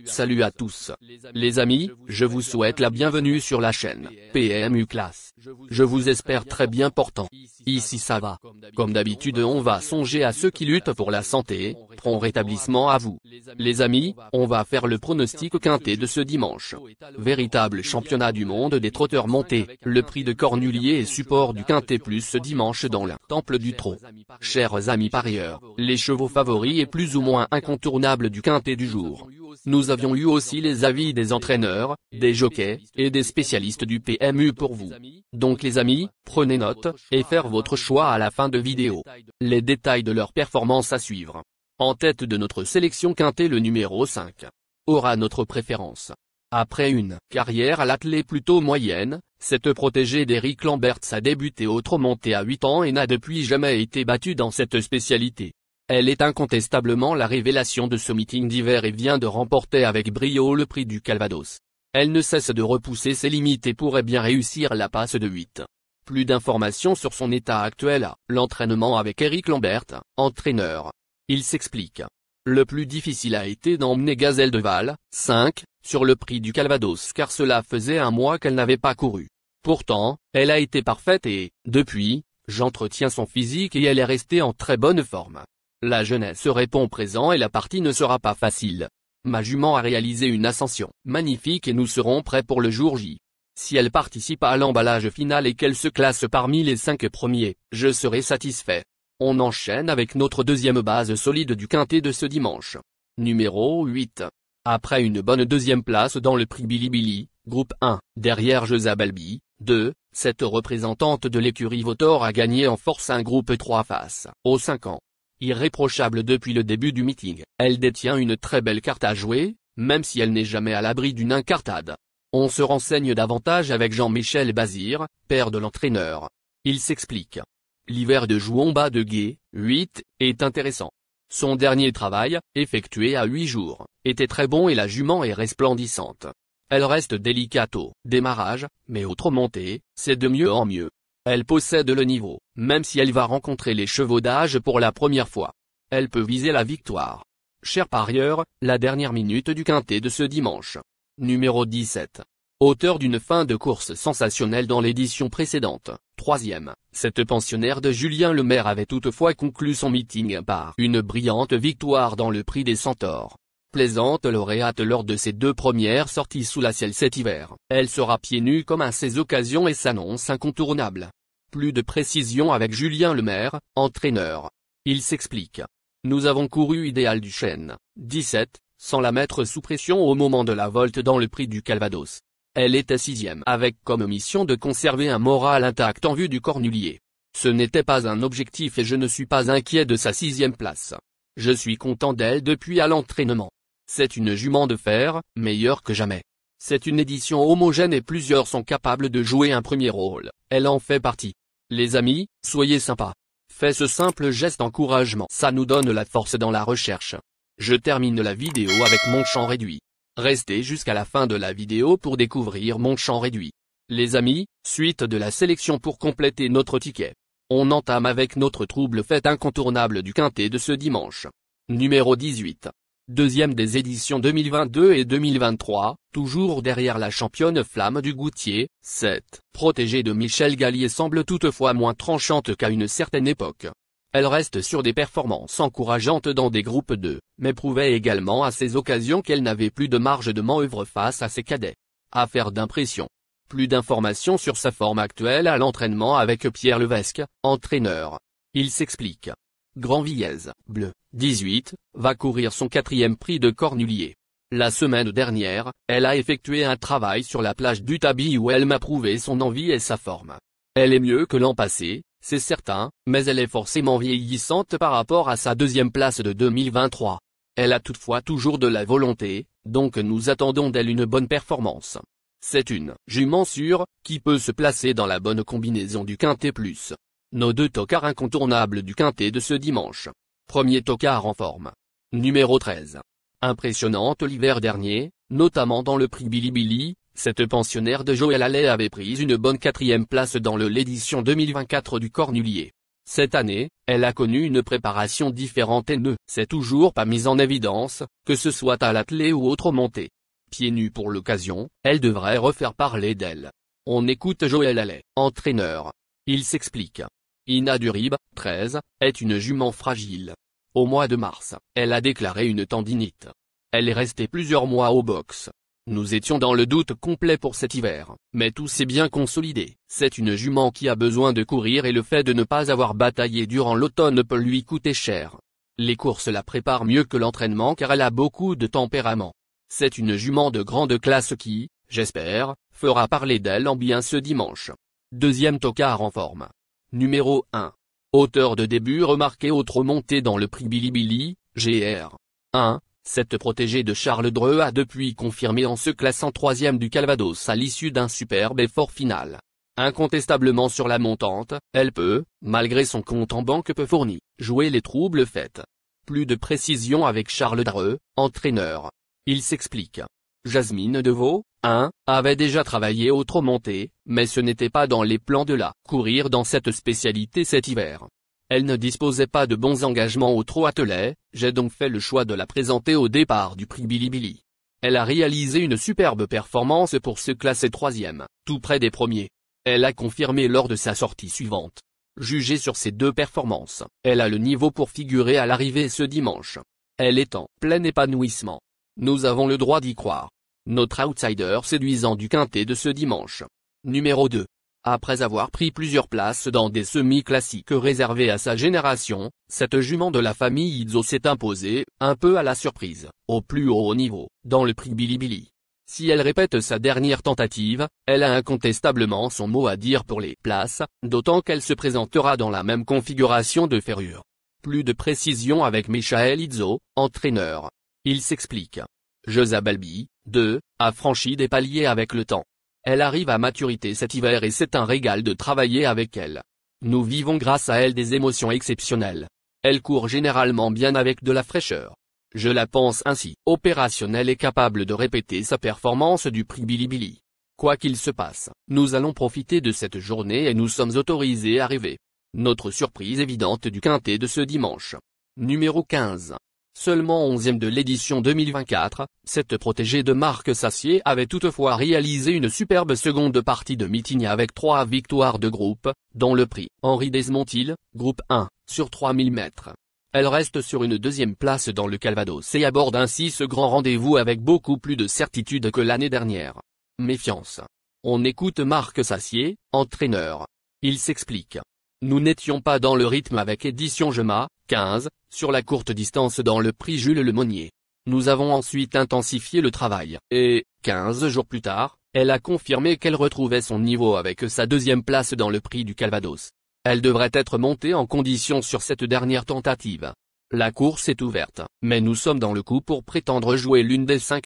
Salut à tous. Les amis, je vous souhaite la bienvenue sur la chaîne PMU Classe. Je vous espère très bien portant. Ici ça va. Comme d'habitude on va songer à ceux qui luttent pour la santé, prompt rétablissement à vous. Les amis, on va faire le pronostic quintet de ce dimanche. Véritable championnat du monde des trotteurs montés, le prix de Cornulier est support du quintet plus ce dimanche dans le Temple du Trot. Chers amis parieurs, les chevaux favoris et plus ou moins incontournables du quintet du jour. Nous avions eu aussi les avis des entraîneurs, des jockeys, et des spécialistes du PMU pour vous. Donc les amis, prenez note, et faire votre choix à la fin de vidéo. Les détails de leur performance à suivre. En tête de notre sélection quintet le numéro 5. Aura notre préférence. Après une carrière à l'attelé plutôt moyenne, cette protégée d'Éric Lamberts a débuté au trot monté à 8 ans et n'a depuis jamais été battue dans cette spécialité. Elle est incontestablement la révélation de ce meeting d'hiver et vient de remporter avec brio le prix du Calvados. Elle ne cesse de repousser ses limites et pourrait bien réussir la passe de 8. Plus d'informations sur son état actuel à l'entraînement avec Éric Lambert, entraîneur. Il s'explique. Le plus difficile a été d'emmener Gazelle de Val, 5, sur le prix du Calvados car cela faisait un mois qu'elle n'avait pas couru. Pourtant, elle a été parfaite et, depuis, j'entretiens son physique et elle est restée en très bonne forme. La jeunesse répond présent et la partie ne sera pas facile. Ma jument a réalisé une ascension magnifique et nous serons prêts pour le jour J. Si elle participe à l'emballage final et qu'elle se classe parmi les 5 premiers, je serai satisfait. On enchaîne avec notre deuxième base solide du quintet de ce dimanche. Numéro 8. Après une bonne deuxième place dans le prix Bilibili, groupe 1, derrière Jezabel B, 2, cette représentante de l'écurie Votor a gagné en force un groupe 3 face aux 5 ans. Irréprochable depuis le début du meeting, elle détient une très belle carte à jouer, même si elle n'est jamais à l'abri d'une incartade. On se renseigne davantage avec Jean-Michel Bazir, père de l'entraîneur. Il s'explique. L'hiver de Jouomba de Gué, 8, est intéressant. Son dernier travail, effectué à 8 jours, était très bon et la jument est resplendissante. Elle reste délicate au démarrage, mais au trot monté, c'est de mieux en mieux. Elle possède le niveau, même si elle va rencontrer les chevaux d'âge pour la première fois. Elle peut viser la victoire. Chers parieurs, la dernière minute du quintet de ce dimanche. Numéro 17. Auteur d'une fin de course sensationnelle dans l'édition précédente, 3e, cette pensionnaire de Julien Lemaire avait toutefois conclu son meeting par une brillante victoire dans le prix des Centaures. Plaisante lauréate lors de ses 2 premières sorties sous la selle cet hiver, elle sera pieds nus comme à ces occasions et s'annonce incontournable. Plus de précision avec Julien Lemaire, entraîneur. Il s'explique. Nous avons couru Idéal du Chêne, 17, sans la mettre sous pression au moment de la volte dans le prix du Calvados. Elle était 6e avec comme mission de conserver un moral intact en vue du Cornulier. Ce n'était pas un objectif et je ne suis pas inquiet de sa 6e place. Je suis content d'elle depuis à l'entraînement. C'est une jument de fer, meilleure que jamais. C'est une édition homogène et plusieurs sont capables de jouer un premier rôle, elle en fait partie. Les amis, soyez sympas. Faites ce simple geste d'encouragement, ça nous donne la force dans la recherche. Je termine la vidéo avec mon champ réduit. Restez jusqu'à la fin de la vidéo pour découvrir mon champ réduit. Les amis, suite de la sélection pour compléter notre ticket. On entame avec notre trouble fête incontournable du quintet de ce dimanche. Numéro 18. Deuxième des éditions 2022 et 2023, toujours derrière la championne Flamme du Goutier, 7, protégée de Michel Gallier semble toutefois moins tranchante qu'à une certaine époque. Elle reste sur des performances encourageantes dans des groupes 2, mais prouvait également à ces occasions qu'elle n'avait plus de marge de manœuvre face à ses cadets. Affaire d'impression. Plus d'informations sur sa forme actuelle à l'entraînement avec Pierre Levesque, entraîneur. Il s'explique. Grand Villez, bleu, 18, va courir son 4e prix de Cornulier. La semaine dernière, elle a effectué un travail sur la plage du Tabi où elle m'a prouvé son envie et sa forme. Elle est mieux que l'an passé, c'est certain, mais elle est forcément vieillissante par rapport à sa 2e place de 2023. Elle a toutefois toujours de la volonté, donc nous attendons d'elle une bonne performance. C'est une jument sûre, qui peut se placer dans la bonne combinaison du quintet plus. Nos 2 tocards incontournables du quintet de ce dimanche. Premier tocard en forme. Numéro 13. Impressionnante l'hiver dernier, notamment dans le prix Bilibili, cette pensionnaire de Joël Allais avait pris une bonne 4e place dans l'édition 2024 du Cornulier. Cette année, elle a connu une préparation différente et ne s'est toujours pas mise en évidence, que ce soit à l'attelé ou autre montée. Pieds nus pour l'occasion, elle devrait refaire parler d'elle. On écoute Joël Allais, entraîneur. Il s'explique. Ina Durib, 13, est une jument fragile. Au mois de mars, elle a déclaré une tendinite. Elle est restée plusieurs mois au box. Nous étions dans le doute complet pour cet hiver, mais tout s'est bien consolidé. C'est une jument qui a besoin de courir et le fait de ne pas avoir bataillé durant l'automne peut lui coûter cher. Les courses la préparent mieux que l'entraînement car elle a beaucoup de tempérament. C'est une jument de grande classe qui, j'espère, fera parler d'elle en bien ce dimanche. Deuxième tocard en forme. Numéro 1. Auteur de début remarqué autre montée dans le prix Bilibili, GR. 1. Cette protégée de Charles Dreux a depuis confirmé en se classant 3e du Calvados à l'issue d'un superbe effort final. Incontestablement sur la montante, elle peut, malgré son compte en banque peu fourni, jouer les troubles faits. Plus de précision avec Charles Dreux, entraîneur. Il s'explique. Jasmine Deveau, 1, avait déjà travaillé autre montée, mais ce n'était pas dans les plans de la courir dans cette spécialité cet hiver. Elle ne disposait pas de bons engagements au trot attelé, j'ai donc fait le choix de la présenter au départ du prix Bilibili. Elle a réalisé une superbe performance pour se classer 3e, tout près des premiers. Elle a confirmé lors de sa sortie suivante. Jugée sur ces deux performances, elle a le niveau pour figurer à l'arrivée ce dimanche. Elle est en plein épanouissement. Nous avons le droit d'y croire. Notre outsider séduisant du quintet de ce dimanche. Numéro 2. Après avoir pris plusieurs places dans des semi-classiques réservés à sa génération, cette jument de la famille Izzo s'est imposée, un peu à la surprise, au plus haut niveau, dans le prix Bilibili. Si elle répète sa dernière tentative, elle a incontestablement son mot à dire pour les places, d'autant qu'elle se présentera dans la même configuration de ferrure. Plus de précision avec Michael Izzo, entraîneur. Il s'explique. Josa Balbi, 2, a franchi des paliers avec le temps. Elle arrive à maturité cet hiver et c'est un régal de travailler avec elle. Nous vivons grâce à elle des émotions exceptionnelles. Elle court généralement bien avec de la fraîcheur. Je la pense ainsi opérationnelle et capable de répéter sa performance du prix Bilibili. Quoi qu'il se passe, nous allons profiter de cette journée et nous sommes autorisés à rêver. Notre surprise évidente du quintet de ce dimanche. Numéro 15. Seulement 11e de l'édition 2024, cette protégée de Marc Sassier avait toutefois réalisé une superbe seconde partie de meeting avec 3 victoires de groupe, dont le prix Henri Desmontil, groupe 1, sur 3000 mètres. Elle reste sur une deuxième place dans le Calvados et aborde ainsi ce grand rendez-vous avec beaucoup plus de certitude que l'année dernière. Méfiance. On écoute Marc Sassier, entraîneur. Il s'explique. Nous n'étions pas dans le rythme avec Édition Jema, 15, sur la courte distance dans le prix Jules Lemonnier. Nous avons ensuite intensifié le travail, et, 15 jours plus tard, elle a confirmé qu'elle retrouvait son niveau avec sa deuxième place dans le prix du Calvados. Elle devrait être montée en condition sur cette dernière tentative. La course est ouverte, mais nous sommes dans le coup pour prétendre jouer l'une des 5.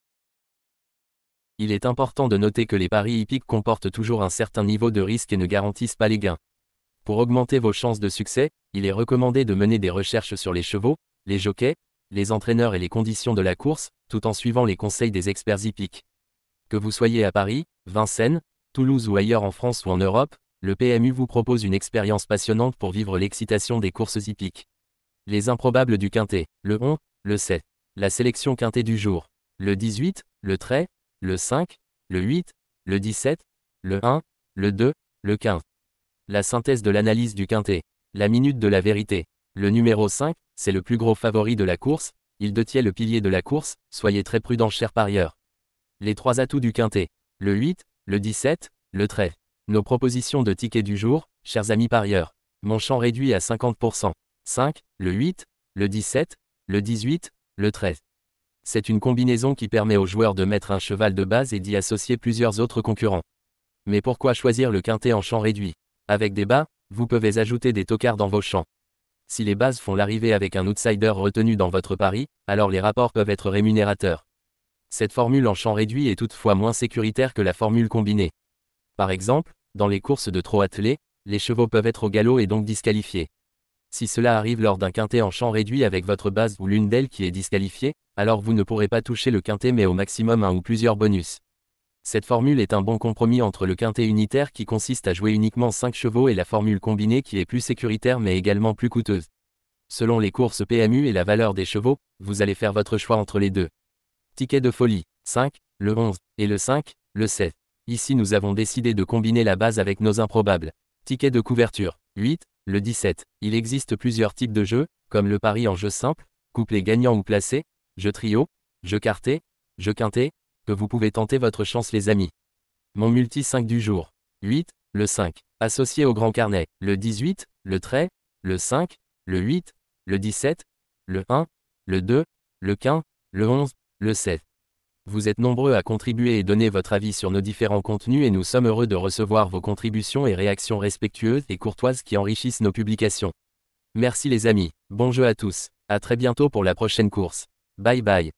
Il est important de noter que les paris hippiques comportent toujours un certain niveau de risque et ne garantissent pas les gains. Pour augmenter vos chances de succès, il est recommandé de mener des recherches sur les chevaux, les jockeys, les entraîneurs et les conditions de la course, tout en suivant les conseils des experts hippiques. Que vous soyez à Paris, Vincennes, Toulouse ou ailleurs en France ou en Europe, le PMU vous propose une expérience passionnante pour vivre l'excitation des courses hippiques. Les improbables du quintet, le 11, le 7, la sélection quintet du jour, le 18, le trait, le 5, le 8, le 17, le 1, le 2, le 15. La synthèse de l'analyse du quintet, la minute de la vérité. Le numéro 5, c'est le plus gros favori de la course, il détient le pilier de la course, soyez très prudents chers parieurs. Les 3 atouts du quintet, le 8, le 17, le trait. Nos propositions de tickets du jour, chers amis parieurs. Mon champ réduit à 50%. 5, le 8, le 17, le 18, le 13. C'est une combinaison qui permet aux joueurs de mettre un cheval de base et d'y associer plusieurs autres concurrents. Mais pourquoi choisir le quintet en champ réduit? Avec des bas, vous pouvez ajouter des tocards dans vos champs. Si les bases font l'arrivée avec un outsider retenu dans votre pari, alors les rapports peuvent être rémunérateurs. Cette formule en champ réduit est toutefois moins sécuritaire que la formule combinée. Par exemple, dans les courses de trot attelé, les chevaux peuvent être au galop et donc disqualifiés. Si cela arrive lors d'un quintet en champ réduit avec votre base ou l'une d'elles qui est disqualifiée, alors vous ne pourrez pas toucher le quintet mais au maximum un ou plusieurs bonus. Cette formule est un bon compromis entre le quintet unitaire qui consiste à jouer uniquement 5 chevaux et la formule combinée qui est plus sécuritaire mais également plus coûteuse. Selon les courses PMU et la valeur des chevaux, vous allez faire votre choix entre les deux. Ticket de folie, 5, le 11, et le 5, le 7. Ici nous avons décidé de combiner la base avec nos improbables. Ticket de couverture, 8, le 17. Il existe plusieurs types de jeux, comme le pari en jeu simple, couplet gagnant ou placé, jeu trio, jeu quarté, jeu quintet, que vous pouvez tenter votre chance les amis. Mon multi 5 du jour. 8, le 5. Associé au grand carnet, le 18, le trait, le 5, le 8, le 17, le 1, le 2, le 15, le 11, le 7. Vous êtes nombreux à contribuer et donner votre avis sur nos différents contenus et nous sommes heureux de recevoir vos contributions et réactions respectueuses et courtoises qui enrichissent nos publications. Merci les amis, bon jeu à tous, à très bientôt pour la prochaine course. Bye bye.